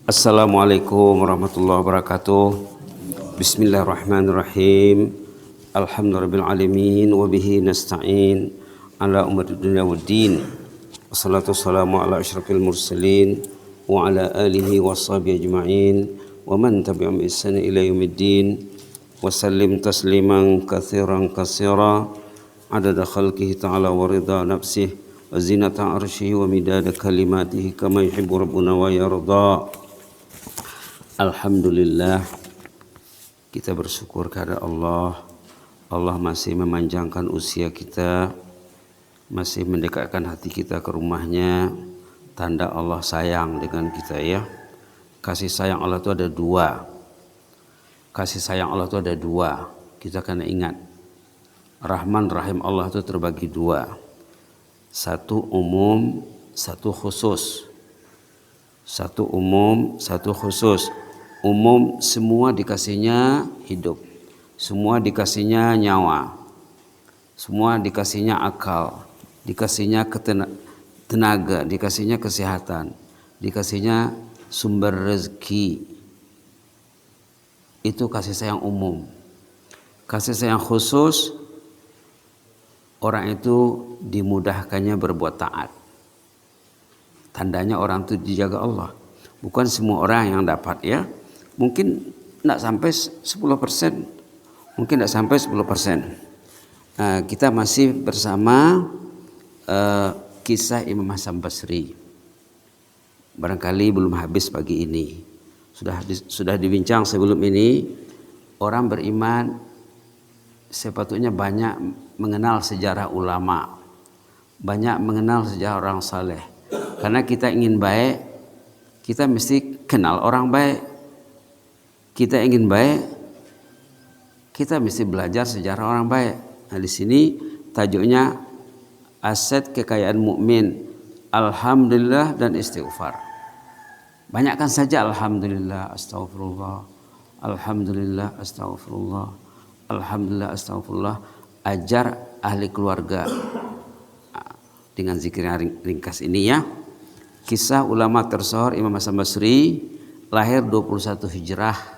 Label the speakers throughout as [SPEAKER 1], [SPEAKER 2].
[SPEAKER 1] Assalamualaikum warahmatullahi wabarakatuh. Bismillahirrahmanirrahim. Alhamdulillahirrahmanirrahim. Wabihi nasta'in ala umati dunia waddin. Wassalatu wassalamu ala ashrafil mursalin wa ala alihi wa sahbihi ajma'in wa man tabi'um ihsan ila yaumiddin. Wa sallim tasliman katsiran katsira adada khalqihi ta'ala wa ridha nafsihi wa zinata arsyihi wa midada kalimatihi kama yuhibbu rabbuna wa yarda. Alhamdulillah, kita bersyukur kepada Allah. Allah masih memanjangkan usia kita, masih mendekatkan hati kita ke rumahnya. Tanda Allah sayang dengan kita, ya. Kasih sayang Allah itu ada dua. Kasih sayang Allah itu ada dua. Kita kena ingat, Rahman Rahim Allah itu terbagi dua. Satu umum, satu khusus. Satu umum, satu khusus. Umum semua dikasihnya hidup, semua dikasihnya nyawa, semua dikasihnya akal, dikasihnya tenaga, dikasihnya kesehatan, dikasihnya sumber rezeki. Itu kasih sayang umum. Kasih sayang khusus, orang itu dimudahkannya berbuat taat. Tandanya orang itu dijaga Allah. Bukan semua orang yang dapat, ya. Mungkin tidak sampai 10%. Mungkin tidak sampai 10%. Kita masih bersama kisah Imam Hasan Basri. Barangkali belum habis pagi ini. Sudah dibincang sebelum ini. Orang beriman sepatutnya banyak mengenal sejarah ulama. Banyak mengenal sejarah orang saleh. Karena kita ingin baik, kita mesti kenal orang baik. Kita ingin baik, kita mesti belajar sejarah orang baik. Nah, di sini tajuknya aset kekayaan mukmin, alhamdulillah dan istighfar. Banyakkan saja alhamdulillah, astagfirullah, alhamdulillah, astagfirullah, alhamdulillah, astagfirullah. Ajar ahli keluarga dengan zikir ringkas ini, ya. Kisah ulama tersohor Imam Hasan Basri, lahir 21 Hijrah.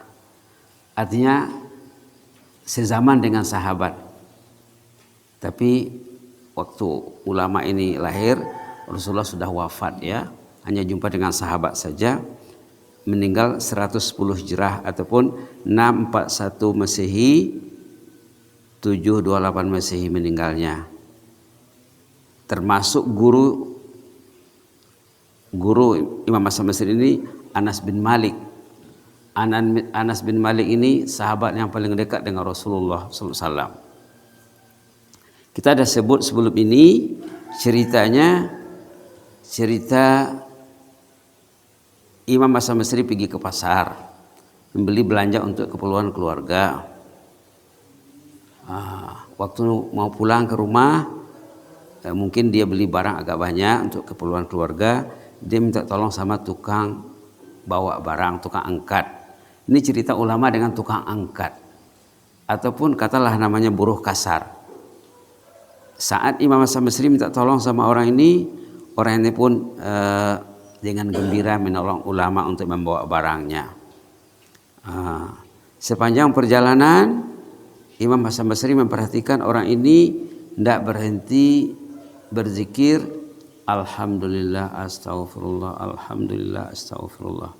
[SPEAKER 1] Artinya sezaman dengan sahabat. Tapi waktu ulama ini lahir, Rasulullah sudah wafat, ya. Hanya jumpa dengan sahabat saja. Meninggal 110 Hijrah ataupun 641 Masehi, 728 Masehi meninggalnya. Termasuk guru Imam Hasan Basri ini Anas bin Malik. Anas bin Malik ini sahabat yang paling dekat dengan Rasulullah SAW. Kita ada sebut sebelum ini cerita Imam Hasan Basri pergi ke pasar membeli belanja untuk keperluan keluarga. Waktu mau pulang ke rumah, mungkin dia beli barang agak banyak untuk keperluan keluarga. Dia minta tolong sama tukang bawa barang, tukang angkat. Ini cerita ulama dengan tukang angkat, ataupun katalah namanya buruh kasar. Saat Imam Hasan Basri minta tolong sama orang ini pun dengan gembira menolong ulama untuk membawa barangnya. Sepanjang perjalanan, Imam Hasan Basri memperhatikan orang ini tidak berhenti berzikir, alhamdulillah, astaghfirullah, alhamdulillah, astaghfirullah.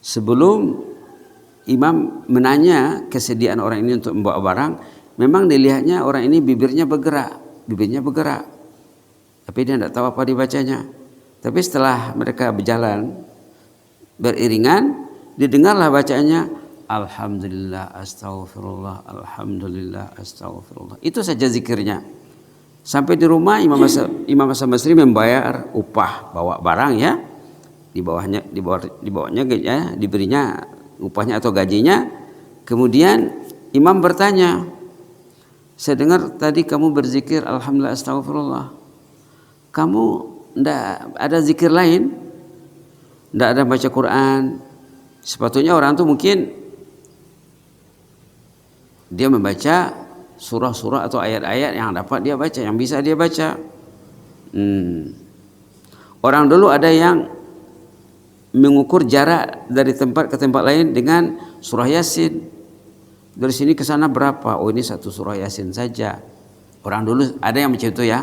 [SPEAKER 1] Sebelum Imam menanya kesediaan orang ini untuk membawa barang, memang dilihatnya orang ini bibirnya bergerak. Tapi dia tidak tahu apa dibacanya. Tapi setelah mereka berjalan beriringan, didengarlah bacaannya, alhamdulillah, astaghfirullah, alhamdulillah, astaghfirullah. Itu saja zikirnya. Sampai di rumah Imam Hasan Basri membayar upah bawa barang, ya. Dibawanya ya, diberinya upahnya atau gajinya. Kemudian Imam bertanya, saya dengar tadi kamu berzikir alhamdulillah, astagfirullah. Kamu tidak ada zikir lain? Tidak ada baca Quran? Sepatutnya orang itu mungkin dia membaca surah-surah atau ayat-ayat yang dapat dia baca, yang bisa dia baca. Orang dulu ada yang mengukur jarak dari tempat ke tempat lain dengan surah Yasin. Dari sini ke sana berapa? Oh, ini satu surah Yasin saja. Orang dulu ada yang macam itu ya.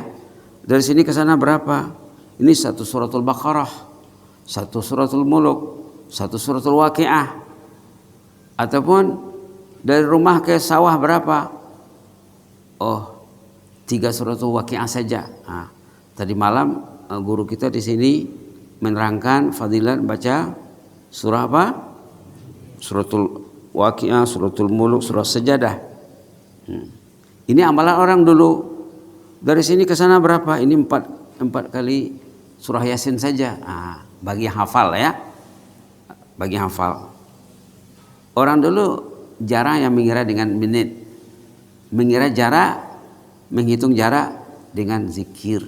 [SPEAKER 1] Dari sini ke sana berapa? Ini satu suratul Baqarah, satu suratul Mulk, satu suratul Waqiah. Ataupun dari rumah ke sawah berapa? Oh, 3 suratul Waqiah saja. Nah, tadi malam guru kita di sini menerangkan fadilat baca surah apa? Suratul Waqiah, suratul Mulk, surah Sajadah. Ini amalan orang dulu. Dari sini ke sana berapa? Ini 4 kali surah Yasin saja. Nah, bagi yang hafal ya. Bagi yang hafal. Orang dulu jarang yang mengira dengan menit. Mengira jarak, menghitung jarak dengan zikir.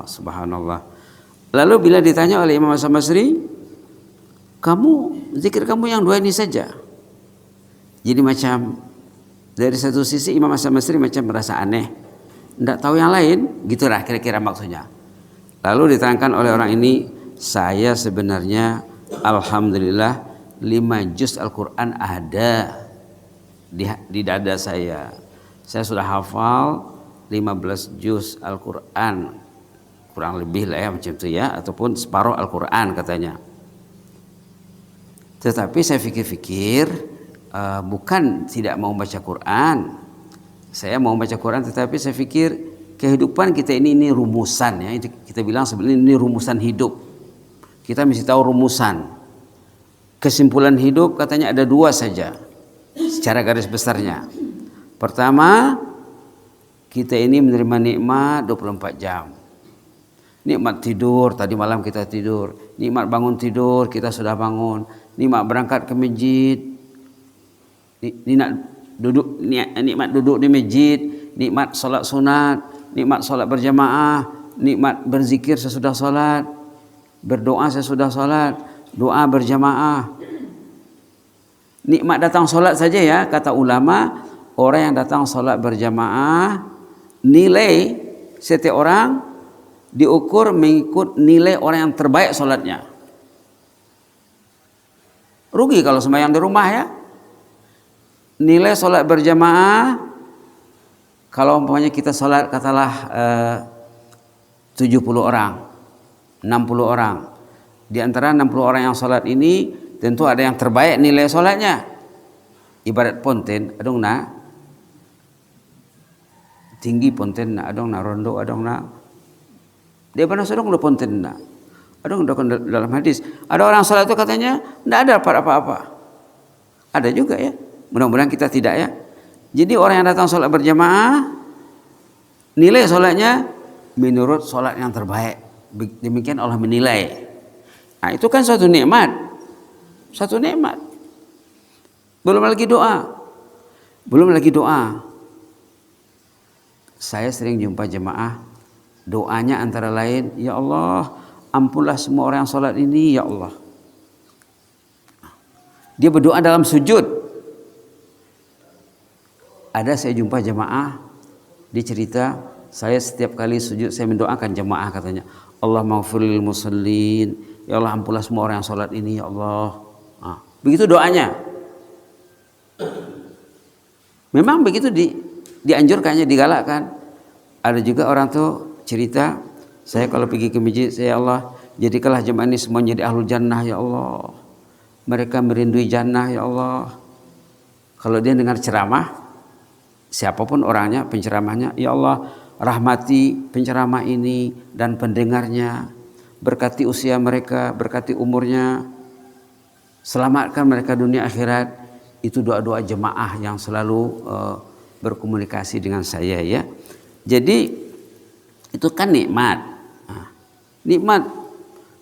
[SPEAKER 1] Subhanallah. Lalu bila ditanya oleh Imam Hasan Basri, zikir kamu yang 2 ini saja. Jadi macam dari satu sisi Imam Hasan Basri macam merasa aneh, tidak tahu yang lain, gitulah kira-kira maksudnya. Lalu diterangkan oleh orang ini, saya sebenarnya alhamdulillah 5 juz Al-Quran ada di dada saya. Saya sudah hafal 15 juz Al-Quran, kurang lebih lah ya macam itu ya, ataupun separuh Al-Quran katanya. Tetapi saya fikir-fikir, bukan tidak mau baca Quran. Saya mau baca Quran, tetapi saya fikir kehidupan kita ini rumusan ya. Itu kita bilang sebenarnya ini rumusan hidup. Kita mesti tahu rumusan. Kesimpulan hidup katanya ada 2 saja secara garis besarnya. Pertama, kita ini menerima nikmat 24 jam. Nikmat tidur, tadi malam kita tidur. Nikmat bangun tidur, kita sudah bangun. Nikmat berangkat ke masjid. Nikmat duduk di masjid. Nikmat solat sunat. Nikmat solat berjamaah. Nikmat berzikir sesudah solat. Berdoa sesudah solat. Doa berjamaah. Nikmat datang solat saja ya, kata ulama. Orang yang datang solat berjamaah, nilai setiap orang diukur mengikut nilai orang yang terbaik solatnya. Rugi kalau sembahyang di rumah ya. Nilai solat berjamaah, kalau umpamanya kita solat katalah 70 orang, 60 orang. Di antara 60 orang yang solat ini tentu ada yang terbaik nilai solatnya. Ibarat ponten, adong na tinggi ponten na, adong na rondo, adong na dia pernah sedang lu ponten na. Adong dalam hadis. Ada orang salat itu katanya tidak ada apa-apa. Ada juga ya. Mudah-mudahan kita tidak ya. Jadi orang yang datang salat berjamaah, nilai salatnya menurut salat yang terbaik. Demikian Allah menilai. Nah, itu kan suatu nikmat. Satu nikmat. Belum lagi doa. Saya sering jumpa jemaah, doanya antara lain, ya Allah, ampunlah semua orang yang sholat ini, ya Allah. Dia berdoa dalam sujud. Ada saya jumpa jemaah, dia cerita, saya setiap kali sujud saya mendoakan jemaah katanya, Allah maghfirlil musallin, ya Allah ampunlah semua orang yang sholat ini, ya Allah. Nah, begitu doanya. Memang begitu dianjurkannya, digalakkan. Ada juga orang tuh cerita, saya kalau pergi ke masjid, saya Allah, jadikanlah jemaah ini semua jadi ahlul jannah ya Allah. Mereka merindui jannah ya Allah. Kalau dia dengar ceramah, siapapun orangnya, penceramahnya, ya Allah, rahmati penceramah ini dan pendengarnya, berkati usia mereka, berkati umurnya, selamatkan mereka dunia akhirat. Itu doa-doa jemaah yang selalu berkomunikasi dengan saya ya. Jadi itu kan nikmat. Nah, nikmat.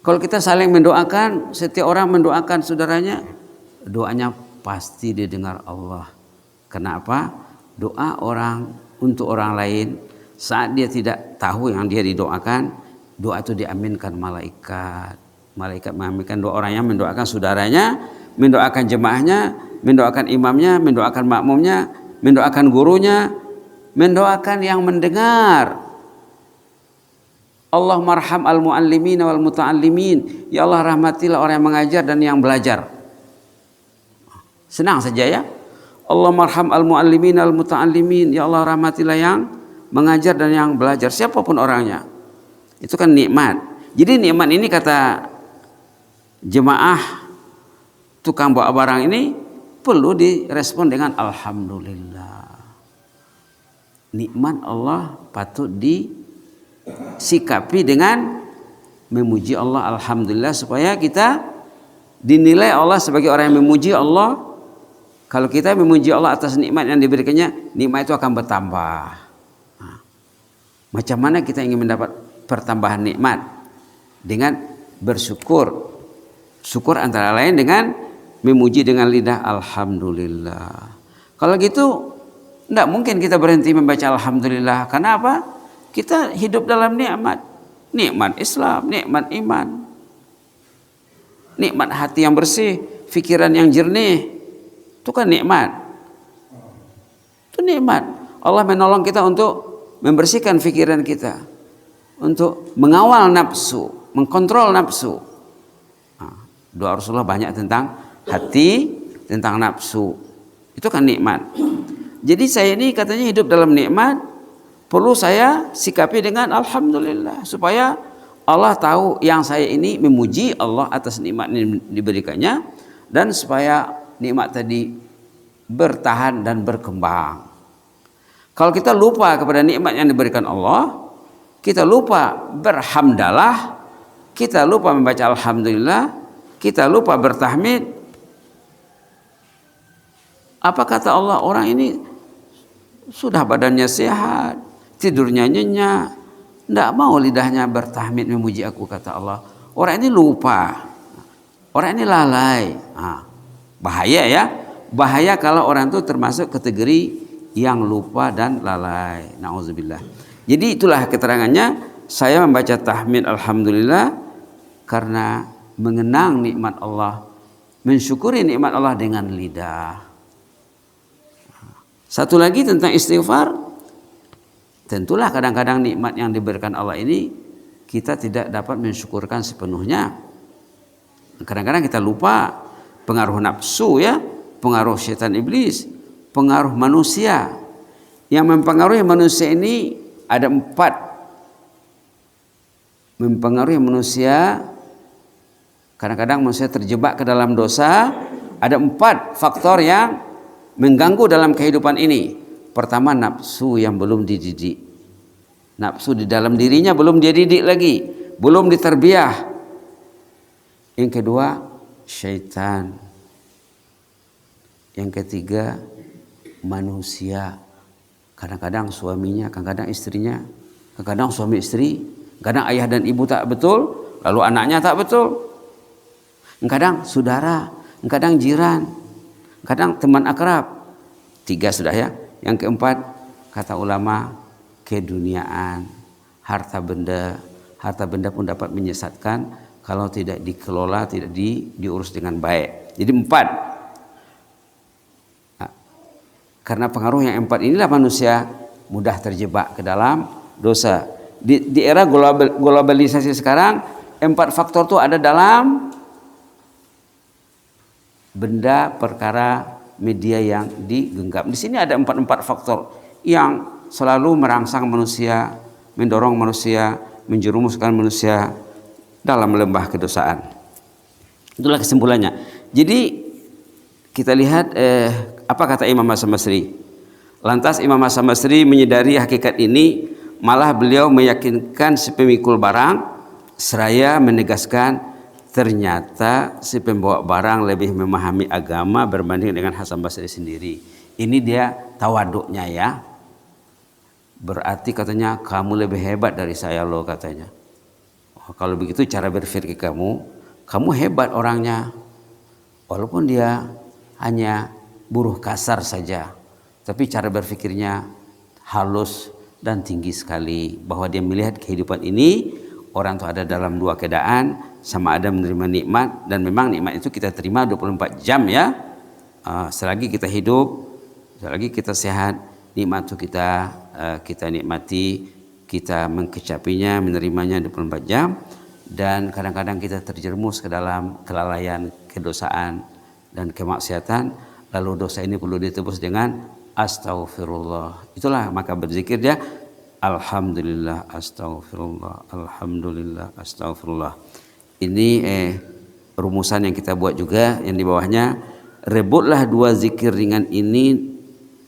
[SPEAKER 1] Kalau kita saling mendoakan, setiap orang mendoakan saudaranya, doanya pasti didengar Allah. Kenapa? Doa orang untuk orang lain, saat dia tidak tahu yang dia didoakan, doa itu diaminkan malaikat. Malaikat mengaminkan doa orang yang mendoakan saudaranya, mendoakan jemaahnya, mendoakan imamnya, mendoakan makmumnya, mendoakan gurunya, mendoakan yang mendengar. Allahumma arham al-muallimin wal muta'allimin. Ya Allah, rahmatilah orang yang mengajar dan yang belajar. Senang saja ya. Allahumma arham al-muallimin wal muta'allimin. Ya Allah, rahmatilah yang mengajar dan yang belajar, siapapun orangnya. Itu kan nikmat. Jadi nikmat ini kata jemaah tukang bawa barang ini perlu direspon dengan alhamdulillah. Nikmat Allah patut disikapi dengan memuji Allah alhamdulillah, supaya kita dinilai Allah sebagai orang yang memuji Allah. Kalau kita memuji Allah atas nikmat yang diberikannya, nikmat itu akan bertambah. Nah, macam mana kita ingin mendapat pertambahan nikmat? Dengan bersyukur. Syukur antara lain dengan memuji dengan lidah alhamdulillah. Kalau gitu tidak mungkin kita berhenti membaca alhamdulillah. Karena apa? Kita hidup dalam nikmat. Nikmat Islam, nikmat iman, nikmat hati yang bersih, pikiran yang jernih. Itu kan nikmat. Itu nikmat. Allah menolong kita untuk membersihkan pikiran kita, untuk mengawal nafsu, mengkontrol nafsu. Nah, doa Rasulullah banyak tentang hati, tentang nafsu. Itu kan nikmat. Jadi saya ini katanya hidup dalam nikmat, perlu saya sikapi dengan alhamdulillah, supaya Allah tahu yang saya ini memuji Allah atas nikmat yang diberikannya, dan supaya nikmat tadi bertahan dan berkembang. Kalau kita lupa kepada nikmat yang diberikan Allah, kita lupa berhamdalah, kita lupa membaca alhamdulillah, kita lupa bertahmid, apa kata Allah? Orang ini sudah badannya sehat, tidurnya nyenyak, tidak mau lidahnya bertahmid memuji aku, kata Allah. Orang ini lupa, orang ini lalai. Nah, bahaya ya, bahaya kalau orang itu termasuk kategori yang lupa dan lalai. Nauzubillah. Jadi itulah keterangannya, saya membaca tahmid alhamdulillah karena mengenang nikmat Allah, mensyukuri nikmat Allah dengan lidah. Satu lagi tentang istighfar, tentulah kadang-kadang nikmat yang diberikan Allah ini kita tidak dapat mensyukurkan sepenuhnya. Kadang-kadang kita lupa pengaruh nafsu ya, pengaruh syaitan iblis, pengaruh manusia. Yang mempengaruhi manusia ini ada 4. Mempengaruhi manusia, kadang-kadang manusia terjebak ke dalam dosa. Ada 4 faktor yang mengganggu dalam kehidupan ini. Pertama, nafsu yang belum dididik. Nafsu di dalam dirinya belum dididik lagi, belum diterbiah. Yang kedua, syaitan. Yang ketiga, manusia. Kadang-kadang suaminya, kadang-kadang istrinya, kadang-kadang suami istri, kadang ayah dan ibu tak betul, lalu anaknya tak betul. Kadang saudara, kadang jiran, kadang teman akrab. 3 sudah ya. Yang keempat, kata ulama, keduniaan, harta benda. Harta benda pun dapat menyesatkan kalau tidak dikelola, tidak diurus dengan baik. Jadi 4. Nah, karena pengaruh yang 4 inilah manusia mudah terjebak ke dalam dosa. Di era globalisasi sekarang, 4 faktor itu ada dalam benda, perkara, media yang digenggam. Di sini ada 4 faktor yang selalu merangsang manusia, mendorong manusia, menjerumuskan manusia dalam lembah kedosaan. Itulah kesimpulannya. Jadi kita lihat apa kata Imam Hasan Basri. Lantas Imam Hasan Basri menyadari hakikat ini, malah beliau meyakinkan si pemikul barang seraya menegaskan ternyata si pembawa barang lebih memahami agama berbanding dengan Hasan Basri sendiri. Ini dia tawaduknya ya. Berarti katanya kamu lebih hebat dari saya loh katanya. Oh, kalau begitu cara berpikir kamu hebat orangnya. Walaupun dia hanya buruh kasar saja, tapi cara berpikirnya halus dan tinggi sekali. Bahwa dia melihat kehidupan ini, orang itu ada dalam 2 keadaan. Sama ada menerima nikmat, dan memang nikmat itu kita terima 24 jam ya. Selagi kita hidup, selagi kita sehat, nikmat itu kita nikmati kita mengkecapinya, menerimanya 24 jam, dan kadang-kadang kita terjerumus ke dalam kelalaian, kedosaan dan kemaksiatan, lalu dosa ini perlu ditebus dengan astaghfirullah. Itulah maka berzikir dia alhamdulillah astaghfirullah, alhamdulillah astaghfirullah. Ini rumusan yang kita buat juga, yang di bawahnya, rebutlah 2 zikir ringan ini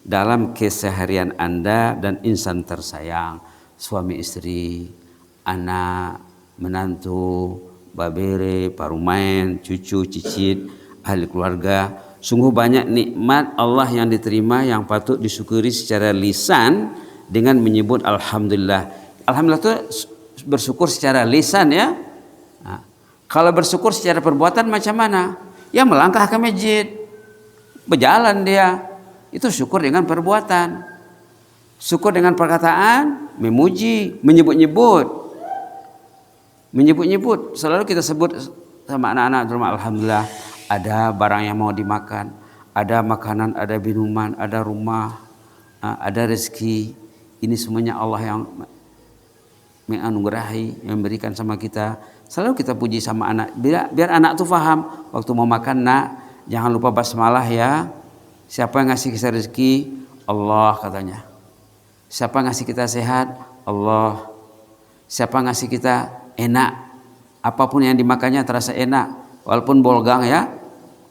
[SPEAKER 1] dalam keseharian Anda dan insan tersayang, suami istri, anak, menantu, babere, parumain, cucu, cicit, ahli keluarga. Sungguh banyak nikmat Allah yang diterima yang patut disyukuri secara lisan dengan menyebut alhamdulillah. Alhamdulillah itu bersyukur secara lisan ya. Nah, kalau bersyukur secara perbuatan macam mana? Ya melangkah ke masjid, berjalan dia, itu syukur dengan perbuatan. Syukur dengan perkataan, memuji, menyebut-nyebut. Menyebut-nyebut, selalu kita sebut sama anak-anak di rumah, alhamdulillah ada barang yang mau dimakan, ada makanan, ada minuman, ada rumah, ada rezeki. Ini semuanya Allah yang menganugerahi, yang memberikan sama kita. Selalu kita puji sama anak, biar anak tuh paham waktu mau makan, nak jangan lupa basmalah ya. Siapa yang ngasih kita rezeki? Allah katanya. Siapa yang ngasih kita sehat? Allah. Siapa yang ngasih kita enak? Apapun yang dimakannya terasa enak, walaupun bolgang ya.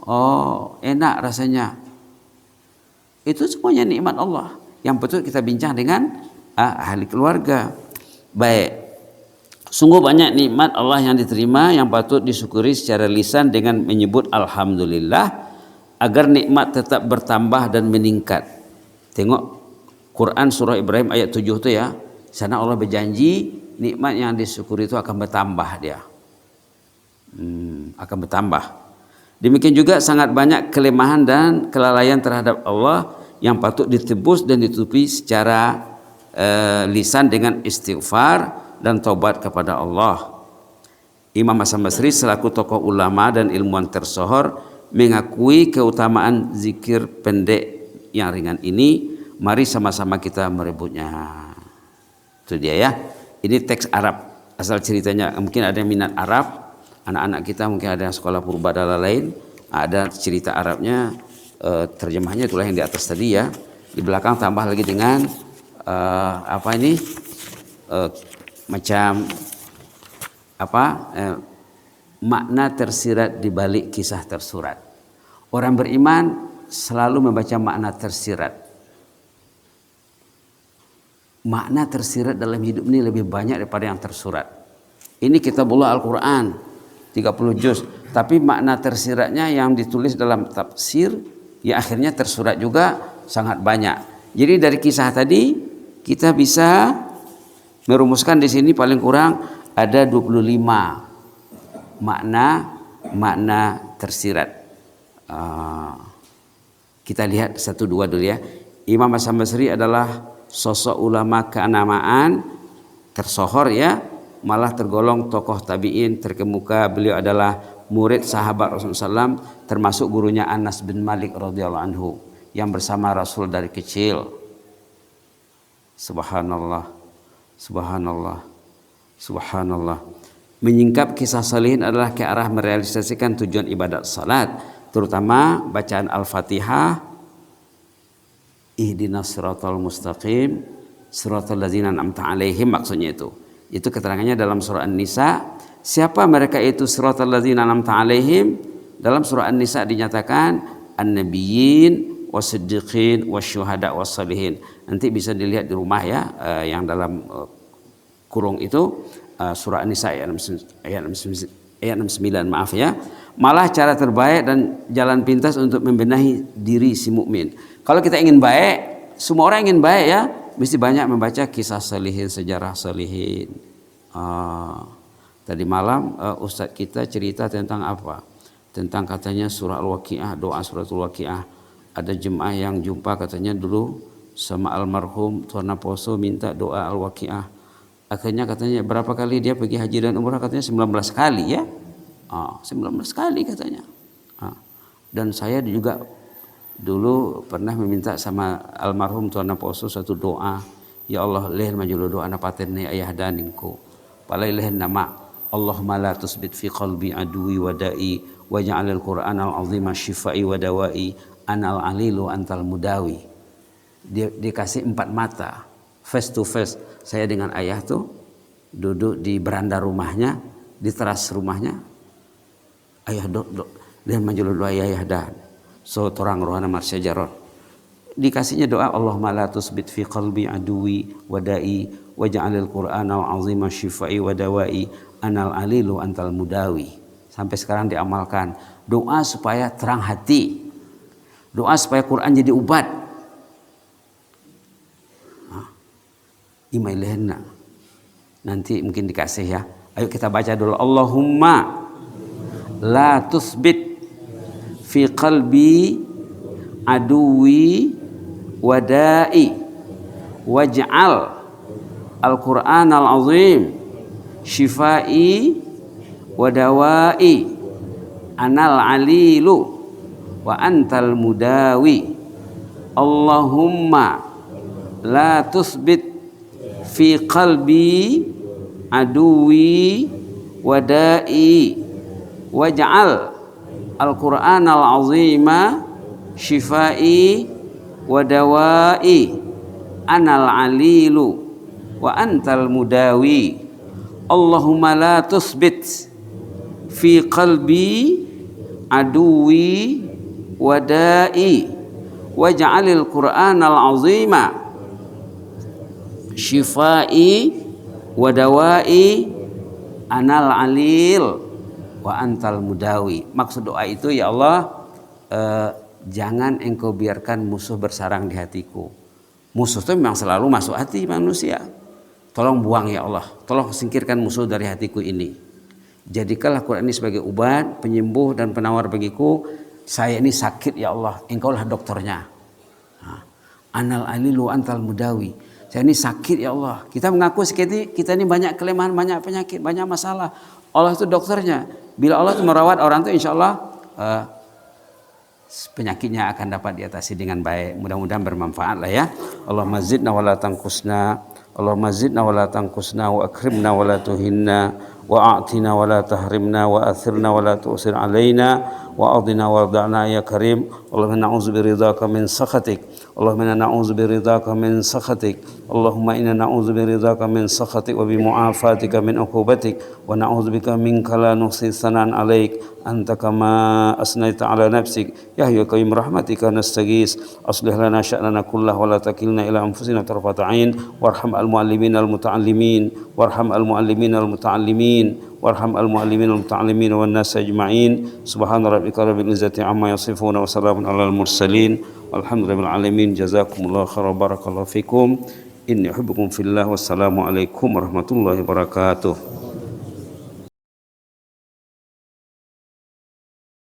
[SPEAKER 1] Oh, enak rasanya. Itu semuanya nikmat Allah yang betul kita bincang dengan ahli keluarga. Baik. Sungguh banyak nikmat Allah yang diterima yang patut disyukuri secara lisan dengan menyebut alhamdulillah agar nikmat tetap bertambah dan meningkat. Tengok Quran surah Ibrahim ayat 7 itu ya. Sana Allah berjanji nikmat yang disyukuri itu akan bertambah dia. Akan bertambah. Demikian juga sangat banyak kelemahan dan kelalaian terhadap Allah yang patut ditebus dan ditutupi secara lisan dengan istighfar dan taubat kepada Allah. Imam Hasan Basri selaku tokoh ulama dan ilmuwan tersohor mengakui keutamaan zikir pendek yang ringan ini. Mari sama-sama kita merebutnya. Itu dia ya. Ini teks Arab. Asal ceritanya mungkin ada yang minat Arab. Anak-anak kita mungkin ada yang sekolah purba dan lain. Ada cerita Arabnya. Terjemahnya itulah yang di atas tadi ya. Di belakang tambah lagi dengan macam makna tersirat di balik kisah tersurat. Orang beriman selalu membaca makna tersirat. Makna tersirat dalam hidup ini lebih banyak daripada yang tersurat. Ini kitabullah Al-Quran 30 juz, tapi makna tersiratnya yang ditulis dalam tafsir ya akhirnya tersurat juga sangat banyak. Jadi dari kisah tadi kita bisa merumuskan di sini paling kurang ada 25 makna tersirat. Kita lihat 1-2 dulu ya. Imam Hasan Basri adalah sosok ulama keanamaan tersohor ya, malah tergolong tokoh tabi'in terkemuka. Beliau adalah murid sahabat Rasulullah SAW, termasuk gurunya Anas bin Malik radhiyallahu anhu yang bersama Rasul dari kecil. Subhanallah, subhanallah, subhanallah. Menyingkap kisah salihin adalah ke arah merealisasikan tujuan ibadat salat, terutama bacaan Al-Fatihah, ihdinas siratal mustaqim, siratal ladzina an'amta 'alaihim, maksudnya itu. Itu keterangannya dalam surah An-Nisa. Siapa mereka itu siratal ladzina an'amta 'alaihim? Dalam surah An-Nisa dinyatakan an-nabiyyin wasiddiqin wasyuhada wassalihin. Nanti bisa dilihat di rumah ya, yang dalam kurung itu surah An-Nisa ayat 69, maaf ya. Malah cara terbaik dan jalan pintas untuk membenahi diri si mukmin. Kalau kita ingin baik, semua orang ingin baik ya, mesti banyak membaca kisah salihin, sejarah salihin. Tadi malam Ustadz kita cerita tentang apa? Tentang katanya surah Al-Waqiah, doa suratul Waqiah. Ada jemaah yang jumpa katanya dulu sama almarhum Tuan Poso minta doa Al-Waqiah. Akhirnya katanya berapa kali dia pergi haji dan umrah, katanya 19 kali ya. 19 kali katanya. Dan saya juga dulu pernah meminta sama almarhum Tuan Poso satu doa Ya Allah lehen majuludu ana patenne ayah daningku palai lehen nama Allahumma la tusbit fi qalbi aduwi wadai waj'alil qur'anal azima syifai wa dawai anal alilu antal mudawi. Dia dikasih 4 mata face to face. Saya dengan ayah tuh duduk di beranda rumahnya, di teras rumahnya. Ayah dok lehen majuludu ayah dan so torang rohana marsyajarot. Dikasihnya doa Allahumma la tusbit fi qalbi aduwi wadai waj'alil qur'anal azima syifai wa dawai anal alilu antal mudawi. Sampai sekarang diamalkan. Doa supaya terang hati. Doa supaya Quran jadi obat. Imai lehena. Nanti mungkin dikasih ya. Ayo kita baca dulu. Allahumma la tusbit fi qalbi aduwi wadai waj'al al-Qur'an al-azim syifai wadawai anal alilu wa antal mudawi. Allahumma la tusbit fi qalbi aduwi wadai waj'al al-Qur'an al-azima syifai wadawai anal alilu wa antal mudawi. Allahumma la tusbit fi qalbi aduwi wadai waj'alil qur'anal azima syifai wadawai anal alil wa antal mudawi. Maksud doa itu ya Allah, jangan engkau biarkan musuh bersarang di hatiku. Musuh itu memang selalu masuk hati manusia. Tolong buang ya Allah. Tolong singkirkan musuh dari hatiku ini. Jadikanlah Quran ini sebagai obat, penyembuh dan penawar bagiku. Saya ini sakit ya Allah. Engkaulah dokternya. Anal alilu antal mudawi. Saya ini sakit ya Allah. Kita mengaku kita ini banyak kelemahan, banyak penyakit, banyak masalah. Allah itu dokternya. Bila Allah itu merawat orang itu insya Allah penyakitnya akan dapat diatasi dengan baik. Mudah-mudahan bermanfaat lah ya. Allahumma zidna wa la tanqusna. Allahumma zidna wa la tanqusna wa akrimna wa la tuhinna wa a'tina wa la tahrimna wa athirna wa la tu'sir alaina wa adina wa da'na ya karim. Allahumma na'udzu biridhaka min sakhatik. Allahumma inna na'udzu biridhaka min sakhatik. Allahumma inna na'udzu biridhaka min sakhatik wa bi mu'afatika min uqubatik wa na'udzu bika minka la nuhsi thanan 'alaik anta kama asnaita 'ala nafsik ya hayyu qayyum rahmatika nastaghis aslih lana sya'nana kullahu wa la takilna ila anfusina tarfata 'ain warham al-muallimin al-muta'allimin warham al-muallimin al-muta'allimin warham al-muallimin al-muta'allimin wan nas ajma'in. Subhana rabbika rabbil izzati amma yasifun wa salamun 'alal mursalin walhamdulillahi rabbil alamin. Jazakumullahu khairan barakallahu fikum. Inni uhibbukum fillah. Wassalamu alaikum warahmatullahi wabarakatuh.